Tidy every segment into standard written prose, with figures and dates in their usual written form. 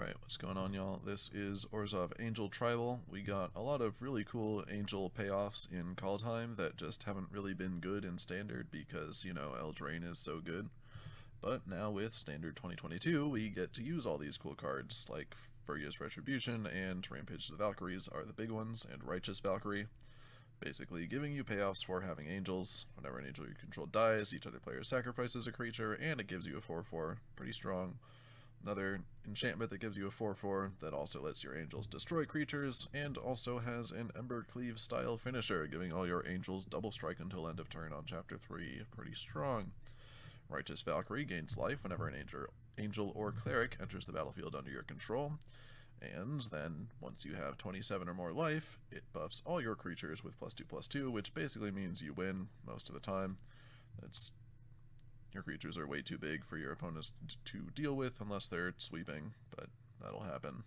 Alright, what's going on, y'all? This is Orzhov Angel Tribal. We got a lot of really cool angel payoffs in Kaldheim that just haven't really been good in Standard because, you know, Eldraine is so good. But now with Standard 2022, we get to use all these cool cards, like Furious Retribution and Rampage to the Valkyries are the big ones, and Righteous Valkyrie. Basically giving you payoffs for having angels. Whenever an angel you control dies, each other player sacrifices a creature, and it gives you a 4/4. Pretty strong. Another enchantment that gives you a 4/4 that also lets your angels destroy creatures, and also has an Embercleave style finisher, giving all your angels double strike until end of turn on Chapter 3. Pretty strong. Righteous Valkyrie gains life whenever an angel or cleric enters the battlefield under your control, and then once you have 27 or more life, it buffs all your creatures with +2/+2, which basically means you win most of the time. Your creatures are way too big for your opponents to deal with unless they're sweeping, but that'll happen.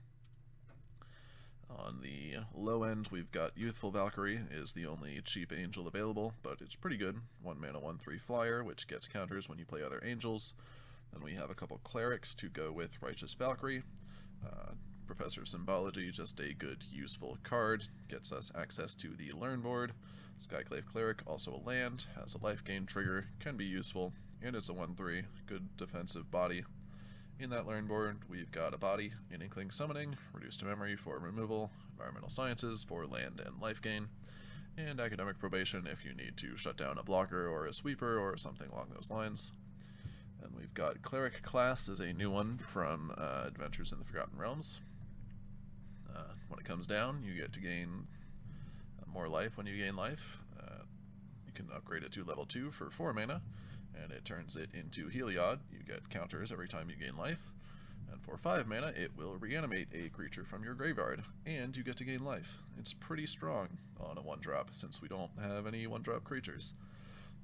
On the low end, we've got Youthful Valkyrie is the only cheap angel available, but it's pretty good. 1 mana 1/3 flyer, which gets counters when you play other angels. Then we have a couple clerics to go with Righteous Valkyrie. Professor of Symbology, just a good, useful card, gets us access to the Learn board. Skyclave Cleric, also a land, has a life gain trigger, can be useful, and it's a 1/3, good defensive body. In that Learn board, we've got a body, an Inkling Summoning, Reduced to Memory for removal, Environmental Sciences for land and life gain, and Academic Probation if you need to shut down a blocker or a sweeper or something along those lines. And we've got Cleric class is a new one from Adventures in the Forgotten Realms. When it comes down, you get to gain more life when you gain life. You can upgrade it to level 2 for 4 mana, and it turns it into Heliod. You get counters every time you gain life. And for 5 mana, it will reanimate a creature from your graveyard, and you get to gain life. It's pretty strong on a 1-drop, since we don't have any 1-drop creatures.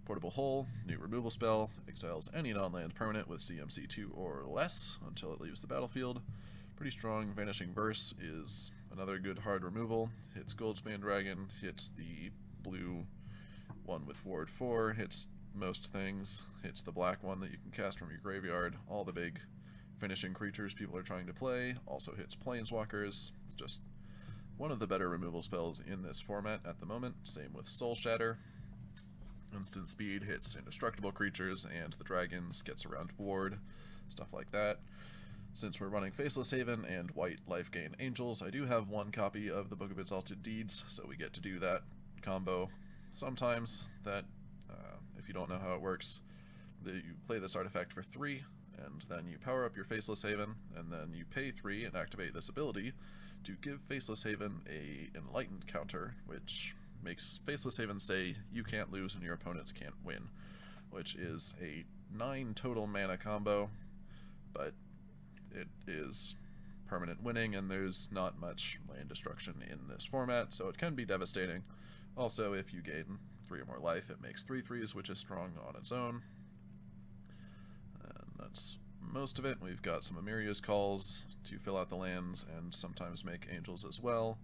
Portable Hole, new removal spell, exiles any non-land permanent with CMC 2 or less until it leaves the battlefield. Pretty strong. Vanishing Verse is another good hard removal. Hits Goldspan Dragon, hits the blue one with Ward 4, hits most things, hits the black one that you can cast from your graveyard, all the big finishing creatures people are trying to play, also hits Planeswalkers. It's just one of the better removal spells in this format at the moment. Same with Soul Shatter. Instant speed hits indestructible creatures, and the dragons gets around ward, stuff like that. Since we're running Faceless Haven and white life gain angels, I do have 1 copy of the Book of Exalted Deeds, so we get to do that combo sometimes. That, if you don't know how it works, you play this artifact for 3, and then you power up your Faceless Haven, and then you pay 3 and activate this ability to give Faceless Haven a Enlightened counter, which makes Faceless Haven say you can't lose and your opponents can't win, which is a 9 total mana combo, but it is permanent winning, and there's not much land destruction in this format, so it can be devastating. Also, if you gain 3 or more life, it makes 3/3s, which is strong on its own. And that's most of it. We've got some Amiria's Calls to fill out the lands and sometimes make angels as well.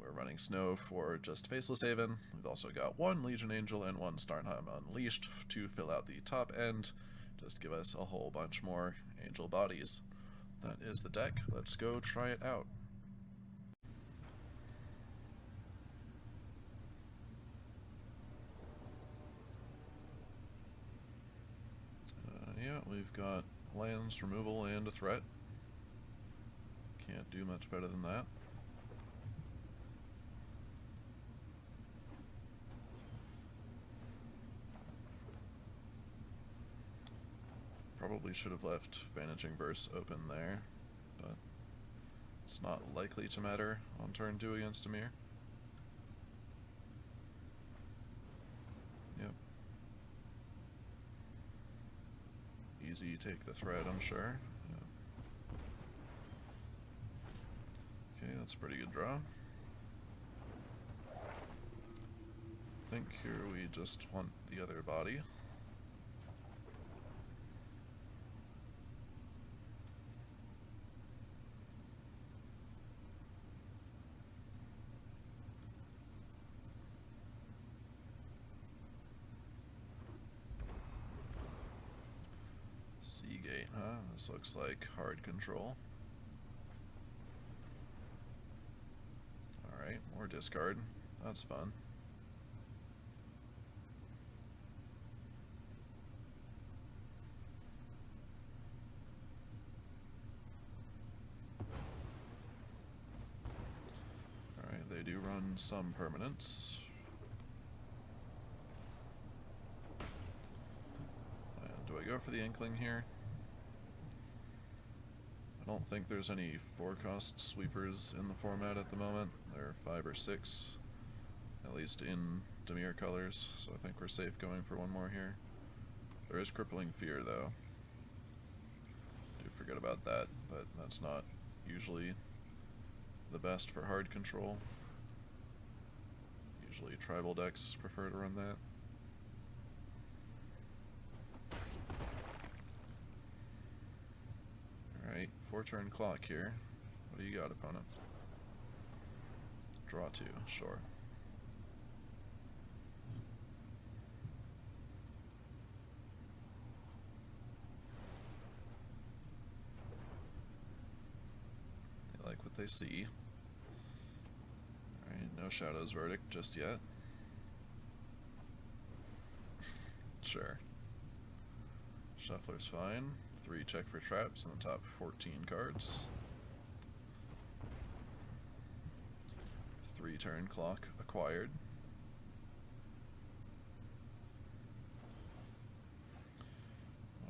We're running Snow for just Faceless Haven. We've also got 1 Legion Angel and 1 Starnheim Unleashed to fill out the top end. Just give us a whole bunch more angel bodies. That is the deck. Let's go try it out. Yeah, we've got lands, removal, and a threat. Can't do much better than that. Probably should have left Vanishing Verse open there, but it's not likely to matter on turn 2 against Dimir. Yep. Easy take the threat, I'm sure. Yep. Okay, that's a pretty good draw. I think here we just want the other body. Seagate, huh? This looks like hard control. Alright, more discard. That's fun. Alright, they do run some permanents. And do I go for the Inkling here? I don't think there's any 4-cost sweepers in the format at the moment. There are 5 or 6, at least in Dimir colors, so I think we're safe going for one more here. There is Crippling Fear, though. Do forget about that, but that's not usually the best for hard control. Usually tribal decks prefer to run that. Alright, 4-turn clock here. What do you got, opponent? Draw 2, sure. They like what they see. Alright, no Shadow's Verdict just yet. Sure. Shuffler's fine. 3 check for traps in the top 14 cards. 3-turn clock acquired.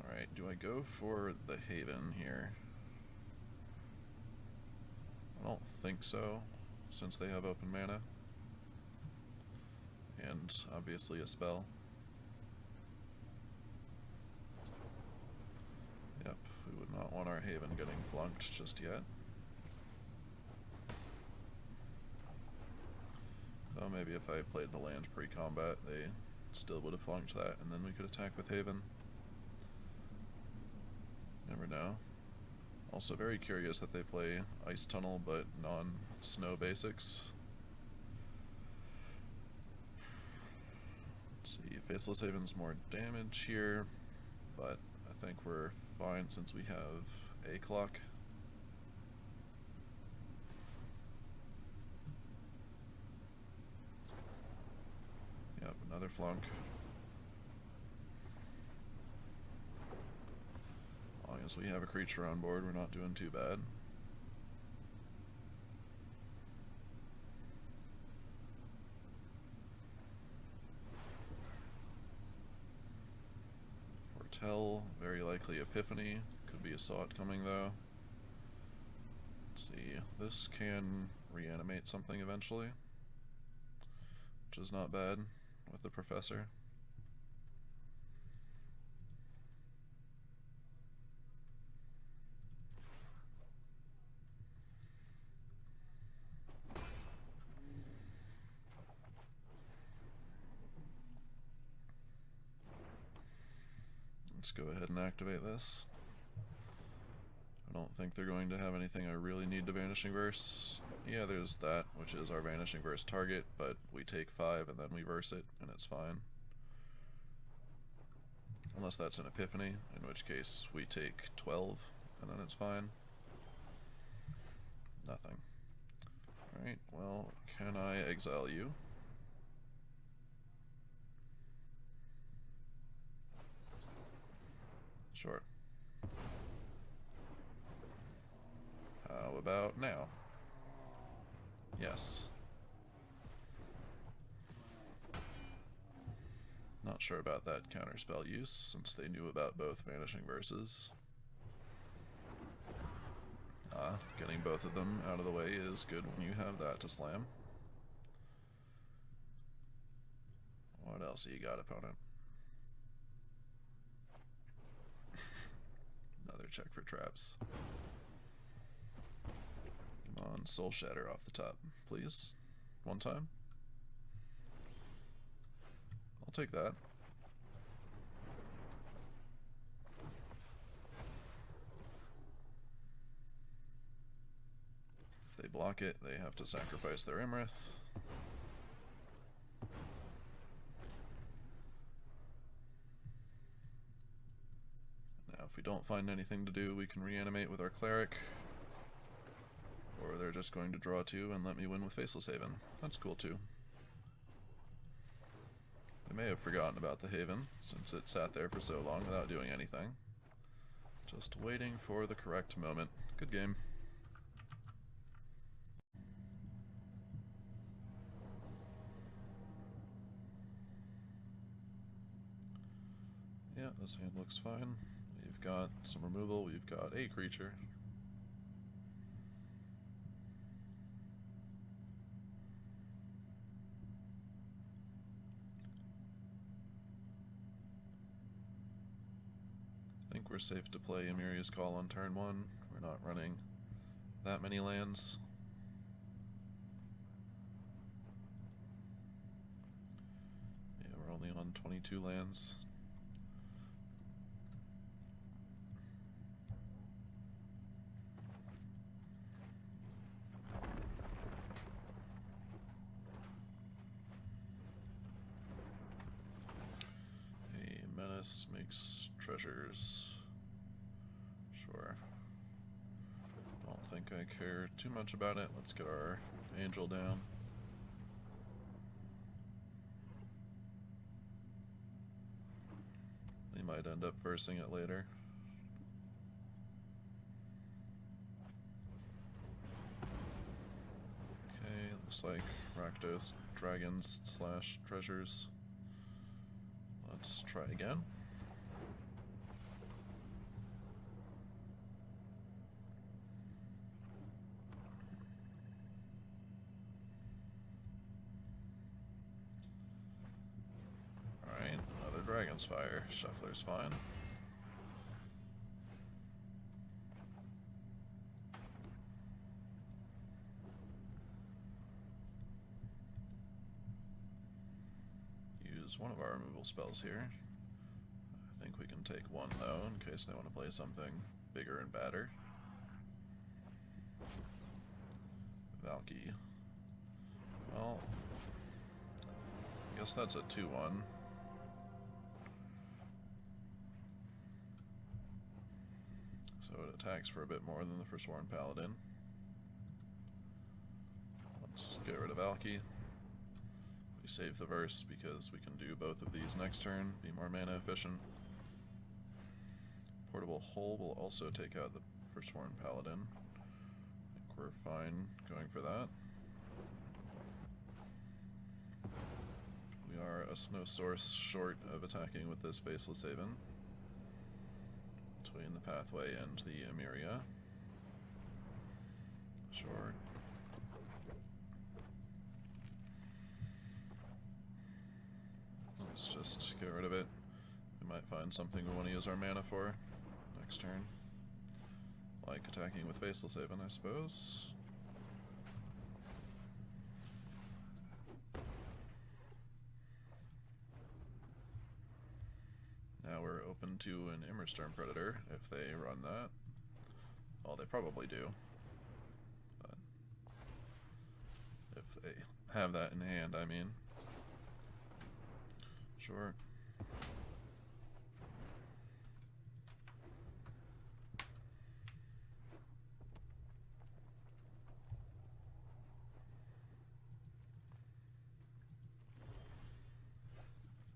Alright, do I go for the Haven here? I don't think so, since they have open mana. And obviously a spell. Yep, we would not want our Haven getting flunked just yet. Oh, maybe if I played the land pre-combat, they still would have flunked that, and then we could attack with Haven. Never know. Also very curious that they play Ice Tunnel, but non-snow basics. Let's see, Faceless Haven's more damage here, but I think we're fine since we have a clock. Yep, another flunk. As long as we have a creature on board, we're not doing too bad. Foretell, very likely Epiphany. Could be a Sot coming though. Let's see, this can reanimate something eventually, which is not bad with the Professor. Let's go ahead and activate this. I don't think they're going to have anything I really need to Vanishing Verse. Yeah, there's that, which is our Vanishing Verse target, but we take 5 and then we verse it, and it's fine. Unless that's an Epiphany, in which case we take 12, and then it's fine. Nothing. Alright, well, can I exile you? Sure. How about now? Yes. Not sure about that counterspell use, since they knew about both Vanishing Verses. Getting both of them out of the way is good when you have that to slam. What else you got, opponent? Another check for traps. Come on, Soul Shatter off the top, please. One time. I'll take that. If they block it, they have to sacrifice their Imrith. Now, if we don't find anything to do, we can reanimate with our Cleric. Or they're just going to draw 2 and let me win with Faceless Haven. That's cool too. They may have forgotten about the Haven, since it sat there for so long without doing anything. Just waiting for the correct moment. Good game. Yeah, this hand looks fine. We've got some removal, we've got a creature. I think we're safe to play Emiria's Call on turn 1. We're not running that many lands. Yeah, we're only on 22 lands. Menace makes treasures. Sure. Don't think I care too much about it. Let's get our angel down. We might end up versing it later. Okay, looks like Rakdos dragons / treasures. Let's try again. Alright, another Dragon's Fire. Shuffler's fine. Use one of our removal spells here. I think we can take one though, in case they want to play something bigger and badder. Valky. Well, I guess that's a 2-1. So it attacks for a bit more than the Forsworn Paladin. Let's get rid of Valky. We save the verse because we can do both of these next turn, be more mana efficient. Portable Hole will also take out the Forsworn Paladin. I think we're fine going for that. We are a Snow Source short of attacking with this Faceless Haven. Between the Pathway and the Emiria. Sure. Let's just get rid of it. We might find something we want to use our mana for next turn. Like attacking with Faceless Haven, I suppose. Now we're open to an Immersturm Predator if they run that. Well, they probably do. But if they have that in hand, I mean. Sure.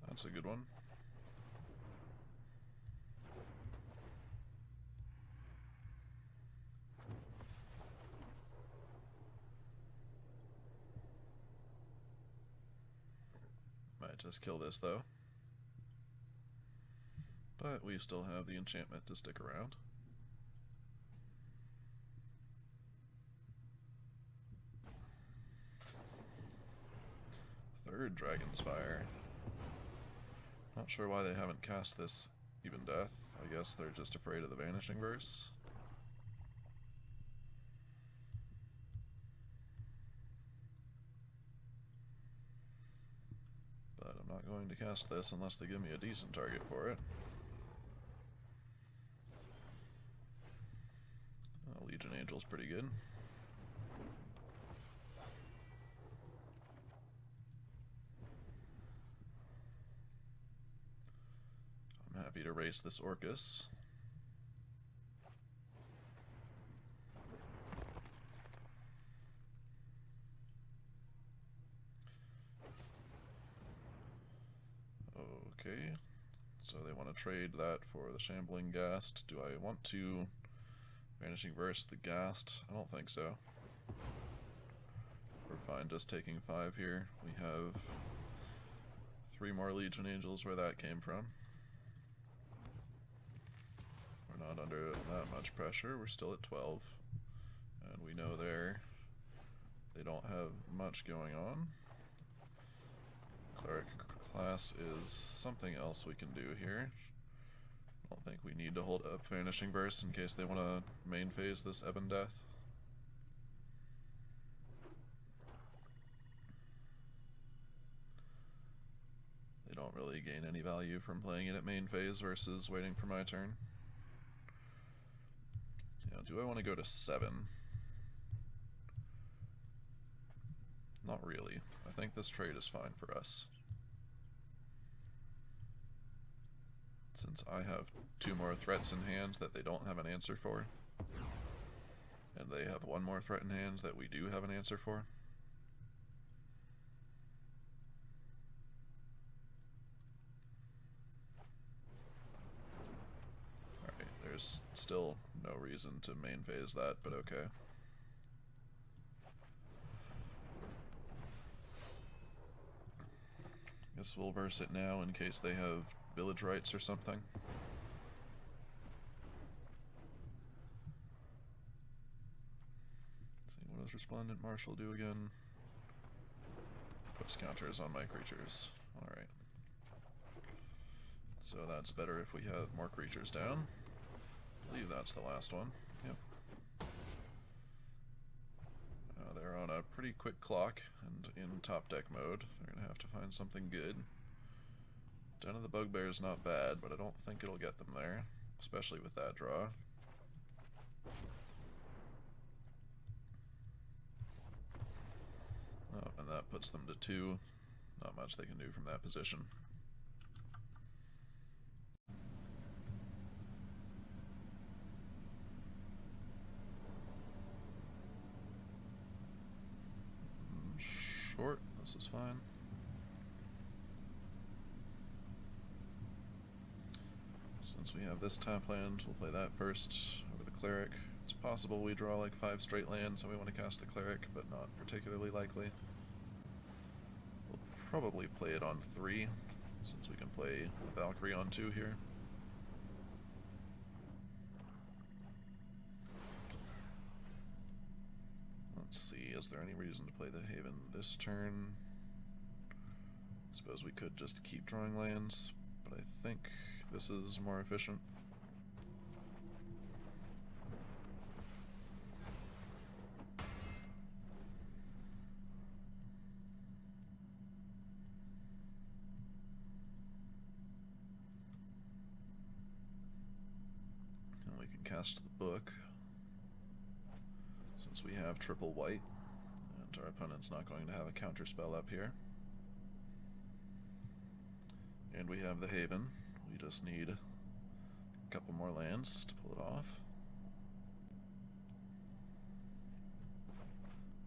That's a good one. Might just kill this though. But we still have the enchantment to stick around. Third Dragon's Fire. Not sure why they haven't cast this Even Death. I guess they're just afraid of the Vanishing Verse. But I'm not going to cast this unless they give me a decent target for it. Legion Angel's pretty good. I'm happy to race this Orcus. Okay, so they want to trade that for the Shambling Ghast. Do I want to Vanishing Verse the Ghast? I don't think so. We're fine just taking 5 here. We have 3 more Legion Angels where that came from. We're not under that much pressure. We're still at 12. And we know they don't have much going on. Cleric class is something else we can do here. I don't think we need to hold up Vanishing Verse in case they want to main phase this Ebon Death. They don't really gain any value from playing it at main phase versus waiting for my turn. Yeah, do I want to go to 7? Not really. I think this trade is fine for us. Since I have 2 more threats in hand that they don't have an answer for. And they have 1 more threat in hand that we do have an answer for. Alright, there's still no reason to main phase that, but okay. Guess we'll verse it now in case they have village rights or something. Let's see, what does Resplendent Marshal do again? Puts counters on my creatures. Alright. So that's better if we have more creatures down. I believe that's the last one. Yep. They're on a pretty quick clock and in top deck mode. They're going to have to find something good. Den of the Bugbear is not bad, but I don't think it'll get them there, especially with that draw. Oh, and that puts them to 2. Not much they can do from that position. Short, this is fine. Since we have this tap land, we'll play that first over the Cleric. It's possible we draw like 5 straight lands and we want to cast the Cleric, but not particularly likely. We'll probably play it on 3, since we can play the Valkyrie on 2 here. Let's see, is there any reason to play the Haven this turn? I suppose we could just keep drawing lands, but I think this is more efficient. And we can cast the book, since we have triple white, and our opponent's not going to have a counter spell up here. And we have the Haven. We just need a couple more lands to pull it off.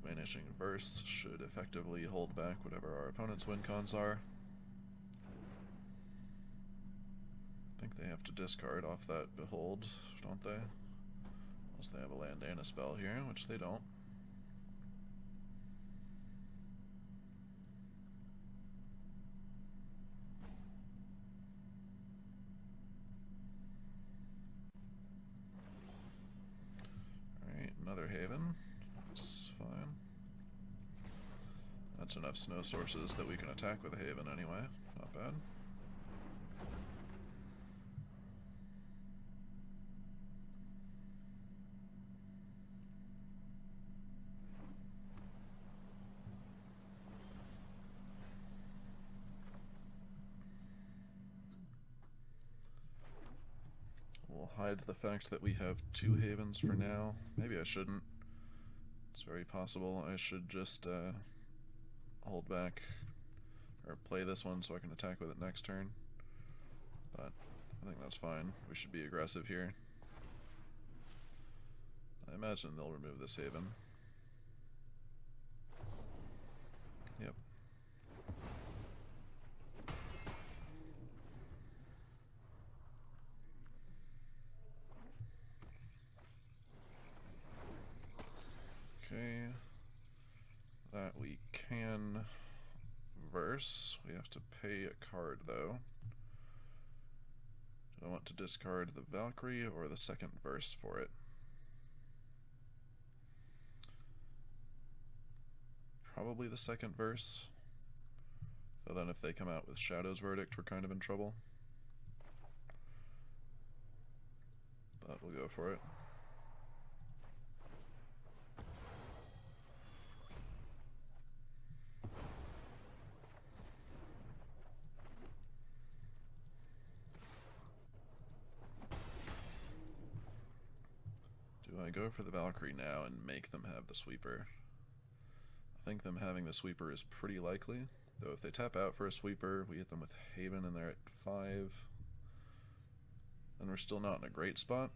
Vanishing Verse should effectively hold back whatever our opponent's win cons are. I think they have to discard off that Behold, don't they? Unless they have a land and a spell here, which they don't. Another Haven. That's fine. That's enough snow sources that we can attack with a Haven anyway. Not bad. We'll hide the fact that we have 2 Havens for now. Maybe I shouldn't. It's very possible I should just hold back, or play this one so I can attack with it next turn. But I think that's fine. We should be aggressive here. I imagine they'll remove this Haven. Yep. turn verse. We have to pay a card though. Do I want to discard the Valkyrie or the second verse for it? Probably the second verse. So then if they come out with Shadow's Verdict, we're kind of in trouble. But we'll go for it. Do I go for the Valkyrie now and make them have the sweeper? I think them having the sweeper is pretty likely, though if they tap out for a sweeper, we hit them with Haven and they're at 5. Then we're still not in a great spot,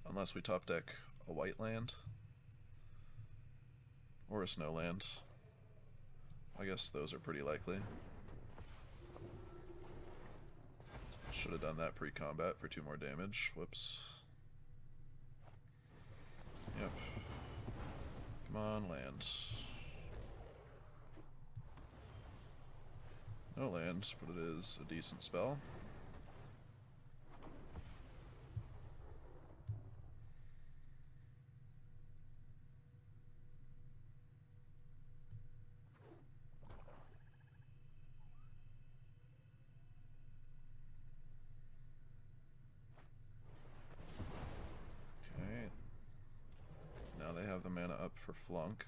unless we top deck a white land or a snow land. I guess those are pretty likely. Should have done that pre-combat for 2 more damage. Whoops. Yep. Come on, land. No land, but it is a decent spell. Okay. Now they have the mana up for Flunk.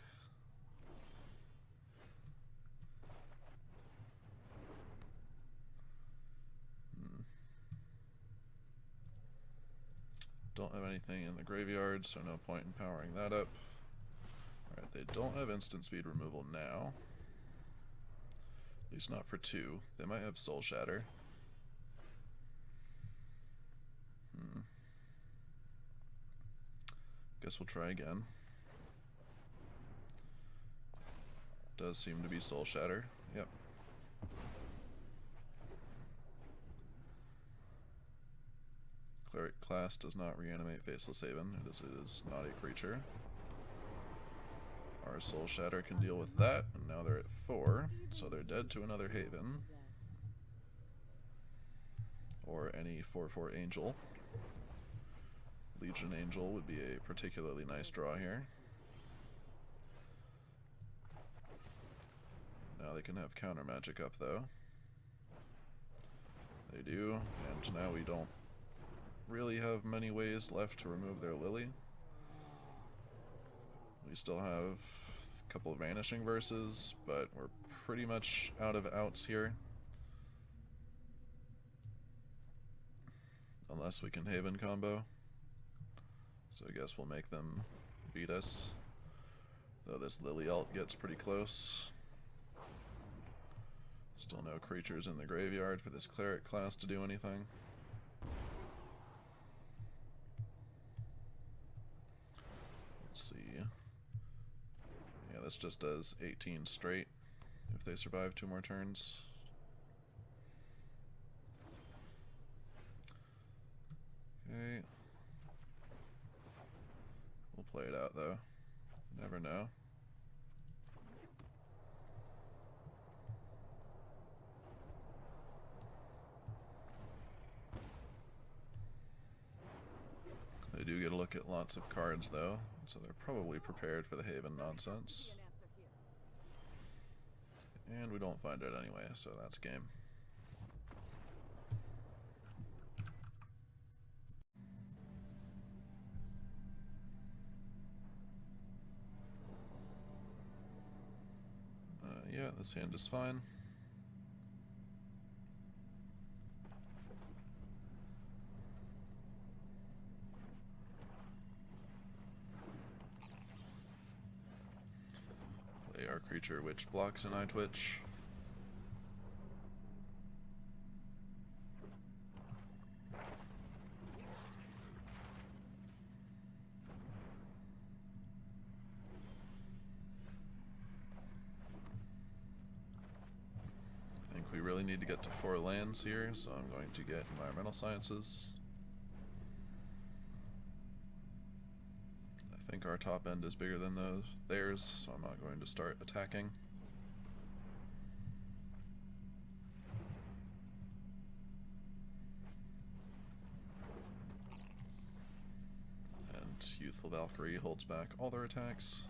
Don't have anything in the graveyard, so no point in powering that up. Alright, they don't have instant speed removal now. At least not for 2. They might have Soul Shatter. Guess we'll try again. Does seem to be Soul Shatter. Yep. Cleric class does not reanimate Faceless Haven. It is not a creature. Our Soul Shatter can deal with that, and now they're at 4, so they're dead to another Haven. Or any 4/4 Angel. Legion Angel would be a particularly nice draw here. Now they can have counter magic up though. They do, and now we don't really have many ways left to remove their Lily. We still have a couple of Vanishing Verses, but we're pretty much out of outs here. Unless we can Haven combo. So I guess we'll make them beat us. Though this Lily ult gets pretty close. Still no creatures in the graveyard for this Cleric class to do anything. Let's see. Yeah, this just does 18 straight if they survive 2 more turns. Okay. We'll play it out though. Never know. They do get a look at lots of cards though, so they're probably prepared for the Haven nonsense. And we don't find it anyway, so that's game. Yeah, this hand is fine. Play our creature which blocks an eye twitch. We really need to get to 4 lands here, so I'm going to get Environmental Sciences. I think our top end is bigger than theirs, so I'm not going to start attacking. Valkyrie holds back all their attacks.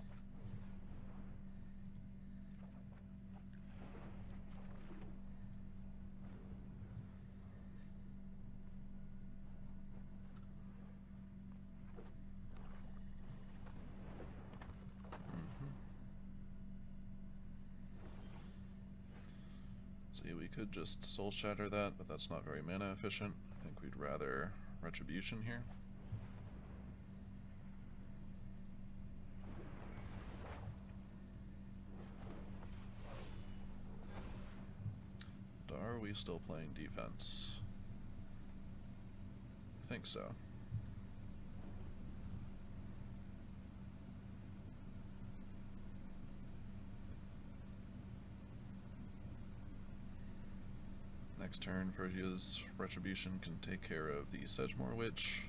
See, we could just Soul Shatter that, but that's not very mana efficient. I think we'd rather Retribution here. Are we still playing defense? I think so. Next turn, Virgia's Retribution can take care of the Sedgemoor Witch.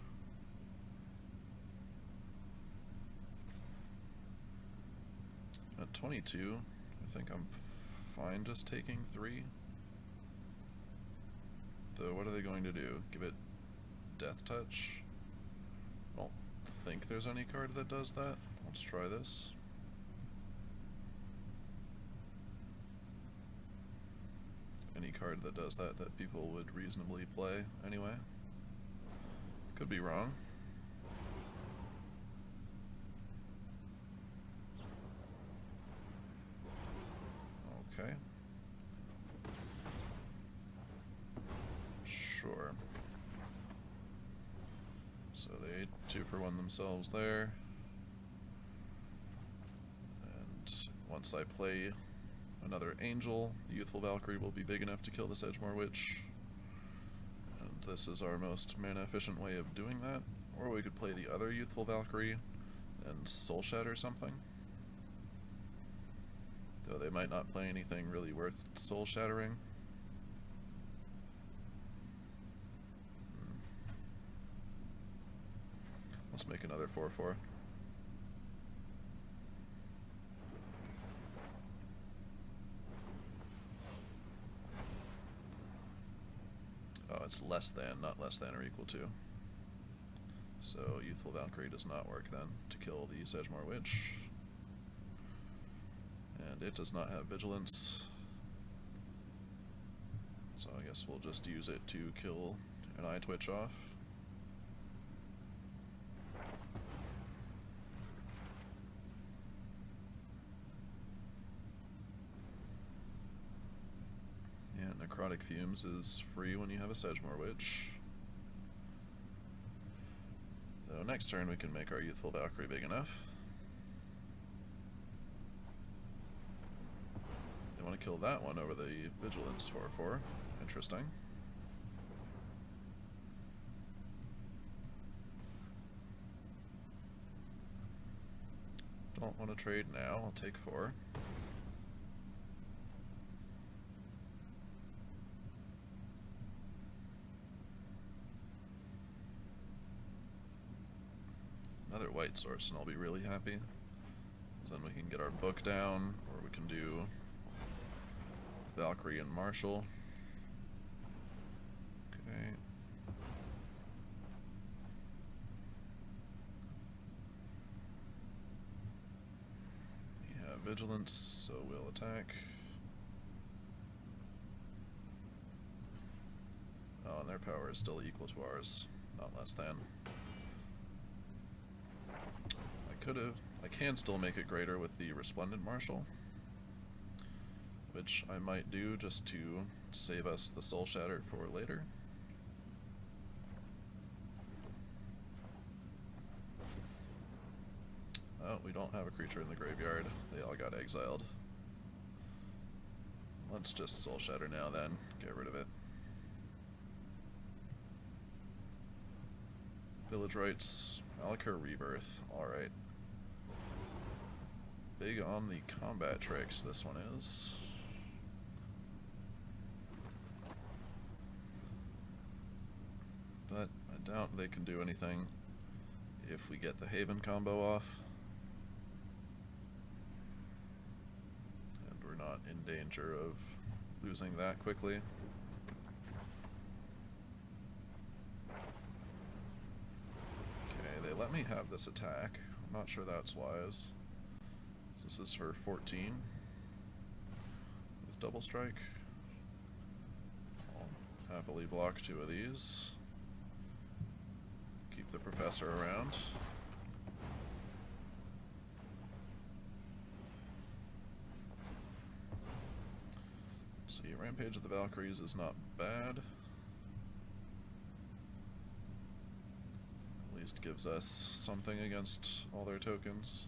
At 22, I think I'm fine just taking 3. Though, what are they going to do? Give it Death Touch? I don't think there's any card that does that. Let's try this. Any card that does that people would reasonably play anyway. Could be wrong. Okay. Sure. So they 2-for-1 themselves there. And once I play another Angel, the Youthful Valkyrie will be big enough to kill the Sedgemoor Witch. And this is our most mana efficient way of doing that. Or we could play the other Youthful Valkyrie and Soul Shatter something. Though they might not play anything really worth Soul Shattering. Let's make another 4/4. Oh, it's less than, not less than or equal to. So Youthful Valkyrie does not work then to kill the Sedgemoor Witch. And it does not have Vigilance. So I guess we'll just use it to kill an Eye Twitch off. Necrotic Fumes is free when you have a Sedgemoor Witch. So next turn we can make our Youthful Valkyrie big enough. They want to kill that one over the Vigilance 4/4. Interesting. Don't want to trade now, I'll take 4. Another white source and I'll be really happy. Because then we can get our book down, or we can do Valkyrie and Marshall. Okay. We have Vigilance, so we'll attack. Oh, and their power is still equal to ours, not less than. I can still make it greater with the Resplendent Marshal, which I might do just to save us the Soul Shatter for later. Oh, we don't have a creature in the graveyard. They all got exiled. Let's just Soul Shatter now then, get rid of it. Village Rites, Malachor Rebirth, alright. Big on the combat tricks, this one is. But I doubt they can do anything if we get the Haven combo off. And we're not in danger of losing that quickly. Okay, they let me have this attack. not sure that's wise. So this is for 14 with double strike. I'll happily block 2 of these. Keep the professor around. See, Rampage of the Valkyries is not bad. At least gives us something against all their tokens.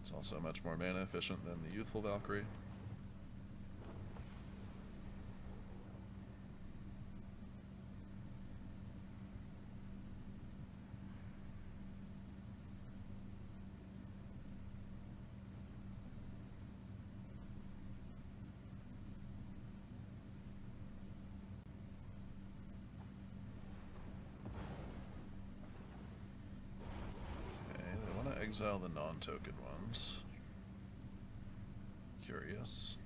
It's also much more mana efficient than the Youthful Valkyrie. Exile the non-token ones. Curious.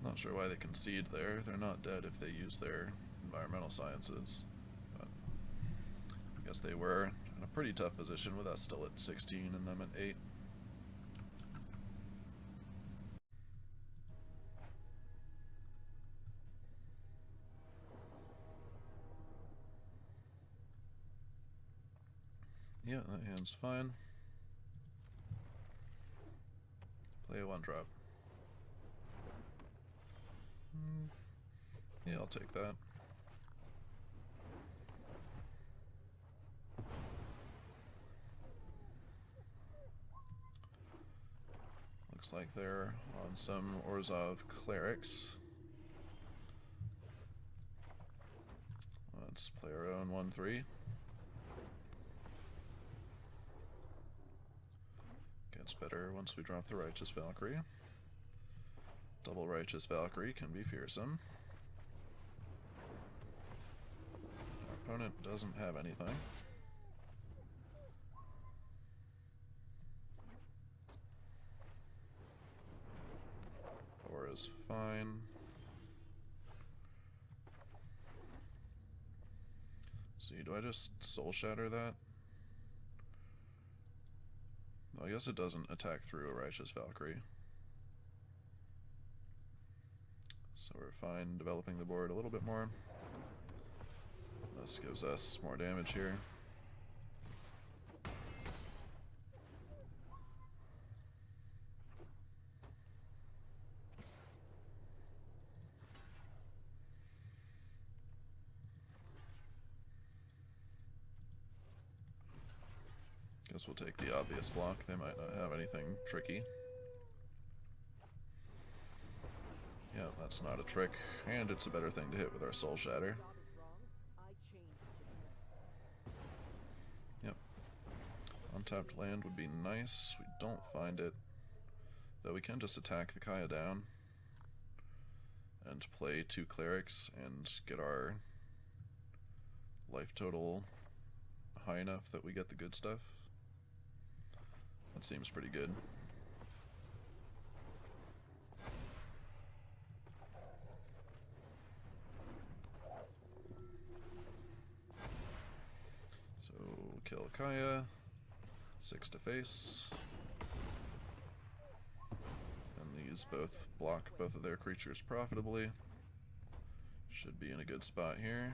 Not sure why they concede there. They're not dead if they use their environmental sciences. But I guess they were in a pretty tough position with us still at 16 and them at 8. Yeah, that hand's fine. Play a 1-drop. Yeah, I'll take that. Looks like they're on some Orzhov Clerics. Let's play our own 1-3. Gets better once we drop the Righteous Valkyrie. Double Righteous Valkyrie can be fearsome. Our opponent doesn't have anything. Aura's fine. See, do I just Soul Shatter that? I guess it doesn't attack through a Righteous Valkyrie. So we're fine developing the board a little bit more. This gives us more damage here. Guess we'll take the obvious block. They might not have anything tricky. Yeah, that's not a trick, and it's a better thing to hit with our Soul Shatter. Yep. Untapped land would be nice. We don't find it. Though we can just attack the Kaya down and play 2 clerics and get our life total high enough that we get the good stuff. That seems pretty good. So kill Kaya, 6 to face. And these both block both of their creatures profitably. Should be in a good spot here.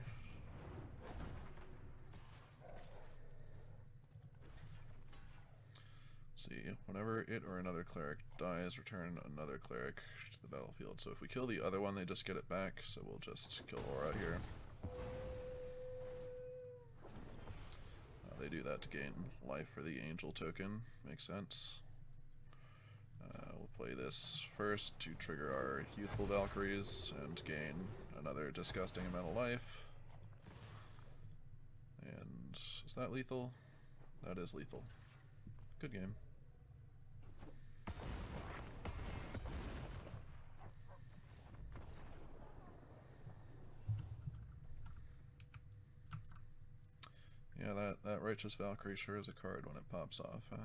See, whenever it or another cleric dies, return another cleric to the battlefield. So if we kill the other one, they just get it back, so we'll just kill Aura here. They do that to gain life for the angel token. Makes sense. We'll play this first to trigger our Youthful Valkyries and gain another disgusting amount of life. And is that lethal? That is lethal. Good game. Yeah, that Righteous Valkyrie sure is a card when it pops off, huh?